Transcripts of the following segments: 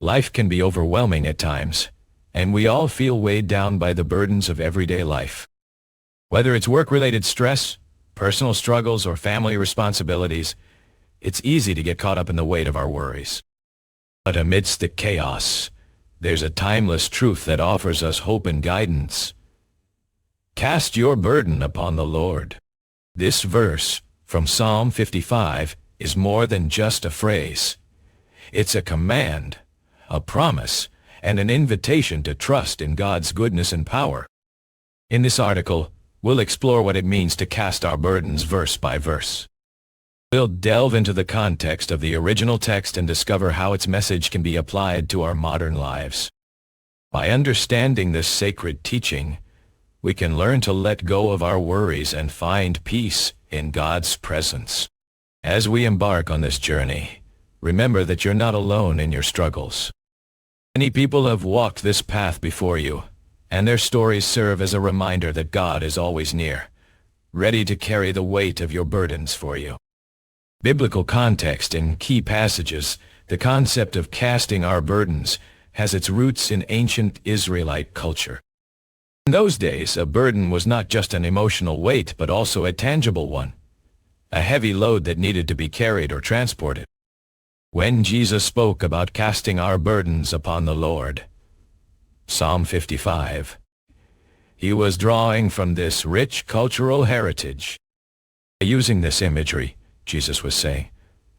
Life can be overwhelming at times, and we all feel weighed down by the burdens of everyday life. Whether it's work-related stress, personal struggles, or family responsibilities, it's easy to get caught up in the weight of our worries. But amidst the chaos, there's a timeless truth that offers us hope and guidance. Cast your burden upon the Lord. This verse from Psalm 55 is more than just a phrase. It's a command, a promise, and an invitation to trust in God's goodness and power. In this article, we'll explore what it means to cast our burdens verse by verse. We'll delve into the context of the original text and discover how its message can be applied to our modern lives. By understanding this sacred teaching, we can learn to let go of our worries and find peace in God's presence. As we embark on this journey, remember that you're not alone in your struggles. Many people have walked this path before you, and their stories serve as a reminder that God is always near, ready to carry the weight of your burdens for you. Biblical context in key passages, the concept of casting our burdens has its roots in ancient Israelite culture. In those days, a burden was not just an emotional weight, but also a tangible one, a heavy load that needed to be carried or transported. When Jesus spoke about casting our burdens upon the Lord, Psalm 55, he was drawing from this rich cultural heritage. Using this imagery, Jesus was saying,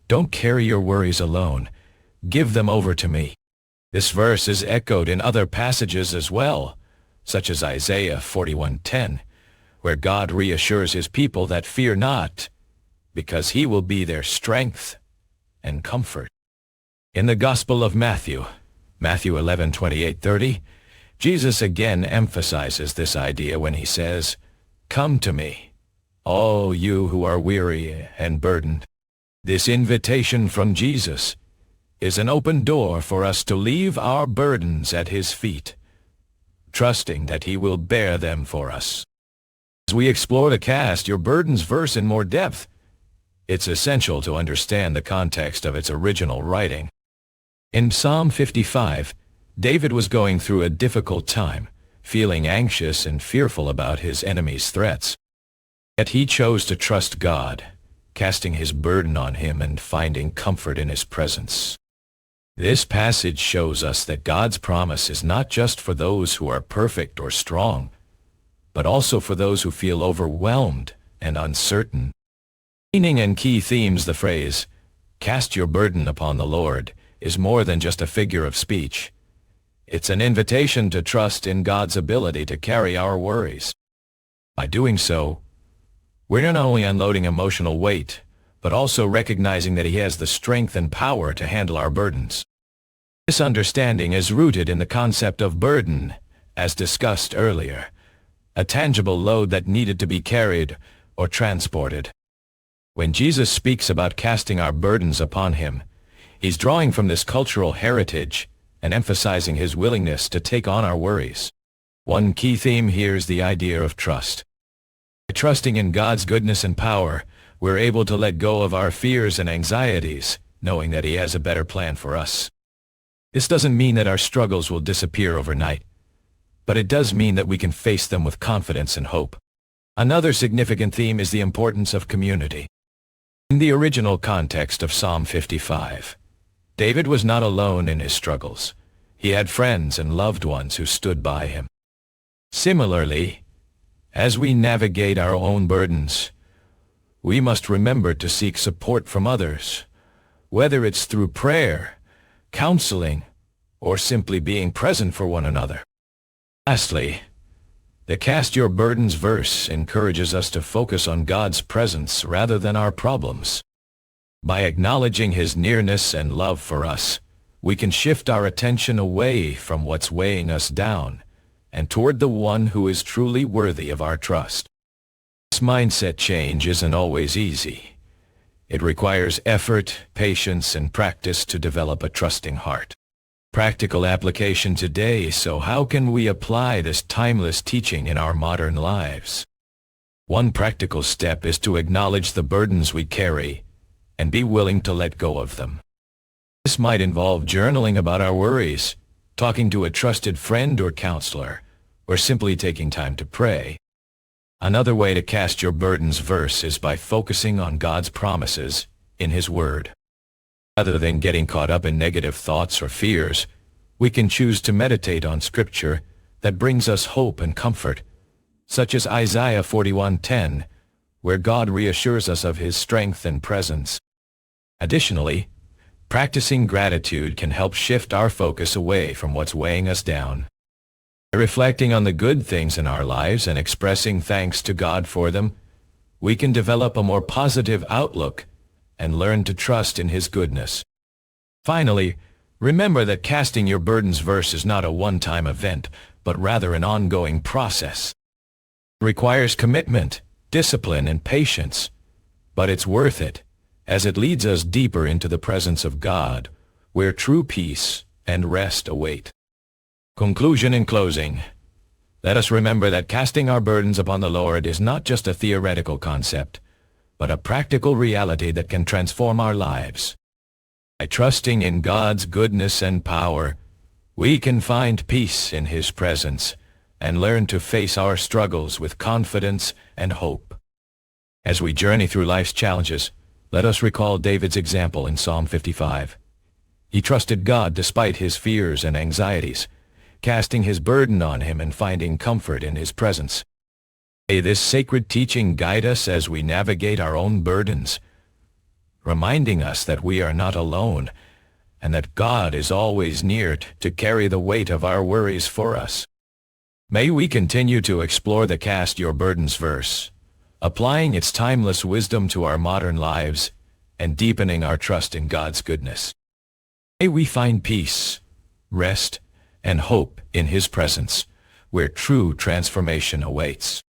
"Don't carry your worries alone. Give them over to me." This verse is echoed in other passages as well, such as Isaiah 41:10, where God reassures his people that fear not, because he will be their strength and comfort. In the Gospel of Matthew 11:28-30, Jesus again emphasizes this idea when he says, "Come to me, all you who are weary and burdened." This invitation from Jesus is an open door for us to leave our burdens at his feet, trusting that he will bear them for us. As we explore the Cast Your Burdens verse in more depth, it's essential to understand the context of its original writing. In Psalm 55, David was going through a difficult time, feeling anxious and fearful about his enemies' threats. Yet he chose to trust God, casting his burden on him and finding comfort in his presence. This passage shows us that God's promise is not just for those who are perfect or strong, but also for those who feel overwhelmed and uncertain. Meaning and key themes, the phrase, "Cast your burden upon the Lord," is more than just a figure of speech. It's an invitation to trust in God's ability to carry our worries. By doing so, we're not only unloading emotional weight, but also recognizing that he has the strength and power to handle our burdens. This understanding is rooted in the concept of burden, as discussed earlier, a tangible load that needed to be carried or transported. When Jesus speaks about casting our burdens upon him, he's drawing from this cultural heritage and emphasizing his willingness to take on our worries. One key theme here is the idea of trust. By trusting in God's goodness and power, we're able to let go of our fears and anxieties, knowing that he has a better plan for us. This doesn't mean that our struggles will disappear overnight, but it does mean that we can face them with confidence and hope. Another significant theme is the importance of community. In the original context of Psalm 55, David was not alone in his struggles. He had friends and loved ones who stood by him. Similarly, as we navigate our own burdens, we must remember to seek support from others, whether it's through prayer, counseling, or simply being present for one another. Lastly, the Cast Your Burdens verse encourages us to focus on God's presence rather than our problems. By acknowledging his nearness and love for us, we can shift our attention away from what's weighing us down and toward the one who is truly worthy of our trust. This mindset change isn't always easy. It requires effort, patience, and practice to develop a trusting heart. Practical application today. So how can we apply this timeless teaching in our modern lives? One practical step is to acknowledge the burdens we carry and be willing to let go of them. This might involve journaling about our worries, talking to a trusted friend or counselor, or simply taking time to pray. Another way to cast your burdens verse is by focusing on God's promises in His Word. Rather than getting caught up in negative thoughts or fears, we can choose to meditate on Scripture that brings us hope and comfort, such as Isaiah 41:10, where God reassures us of His strength and presence. Additionally, practicing gratitude can help shift our focus away from what's weighing us down. By reflecting on the good things in our lives and expressing thanks to God for them, we can develop a more positive outlook and learn to trust in His goodness. Finally, remember that casting your burdens verse is not a one-time event, but rather an ongoing process. It requires commitment, discipline, and patience, but it's worth it, as it leads us deeper into the presence of God, where true peace and rest await. Conclusion and closing. Let us remember that casting our burdens upon the Lord is not just a theoretical concept, but a practical reality that can transform our lives. By trusting in God's goodness and power, we can find peace in His presence and learn to face our struggles with confidence and hope. As we journey through life's challenges, let us recall David's example in Psalm 55. He trusted God despite his fears and anxieties, casting his burden on Him and finding comfort in His presence. May this sacred teaching guide us as we navigate our own burdens, reminding us that we are not alone and that God is always near to carry the weight of our worries for us. May we continue to explore the Cast Your Burdens verse, applying its timeless wisdom to our modern lives and deepening our trust in God's goodness. May we find peace, rest, and hope in His presence, where true transformation awaits.